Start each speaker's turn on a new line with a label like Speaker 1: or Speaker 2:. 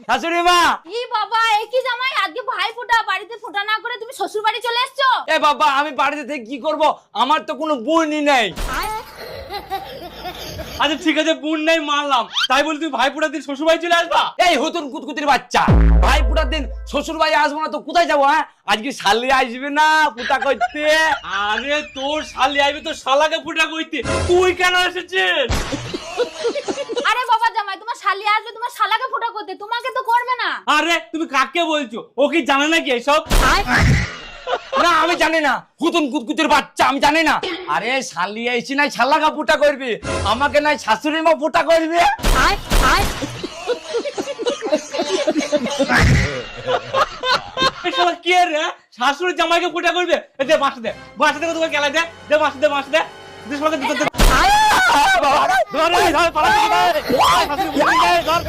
Speaker 1: শাশুড়ি মা।
Speaker 2: কি বাবা, একই জামাই আজকে ভাই ফোঁটা, বাড়িতে ফোঁটা না করে তুমি শ্বশুর বাড়ি চলে এসছো?
Speaker 1: এ বাবা, আমি বাড়িতে থেকে কি করব? আমার তো কোনো বোনই নেই।
Speaker 3: আচ্ছা ঠিক আছে, বোন নাই মানলাম, তাই বলি তুমি ভাই ফোঁটার দিন শ্বশুর বাড়ি চলে আসবা?
Speaker 1: এই হতুন কুতকুতির বাচ্চা, ভাই ফুটার দিন শ্বশুর বাড়ি আসবো না তো কোথায় যাবো? হ্যাঁ, আজকে শালি আসবে না ফুটা করতে?
Speaker 3: আরে তোর শালি আইবে তোর শালাকে ফুটা কইতে, তুই কেন এসেছিস?
Speaker 2: আরে বাবা জামাই, তোমার শালি আসবে তোমার শালাকে ফোঁটা করতে, তোমাকে তো করবে না।
Speaker 3: আরে তুমি কাকে বলছো? ও কি জানে নাকি এসব?
Speaker 1: না আমি জানি না, হুতুন কুতকুতির বাচ্চা, আমি জানি না। আরে শালি আইছি নাই শালাকা ফুটা করবি, আমাকে নাই শাশুড়ি মা ফুটা করবে।
Speaker 3: এই শালা কে রে? শাশুড়ি জামাইকে ফুটা করবে? এ দে বাঁশ দে, বাঁশ দে, তোকে গেলাই দে, দে বাঁশ দে, বাঁশ দে, দে শালাকে দিতে দে।
Speaker 1: বাবা,
Speaker 3: ধর, ধর, পালা, ধর। শাশুড়ি ফুটা নিয়ে যায়, ধর।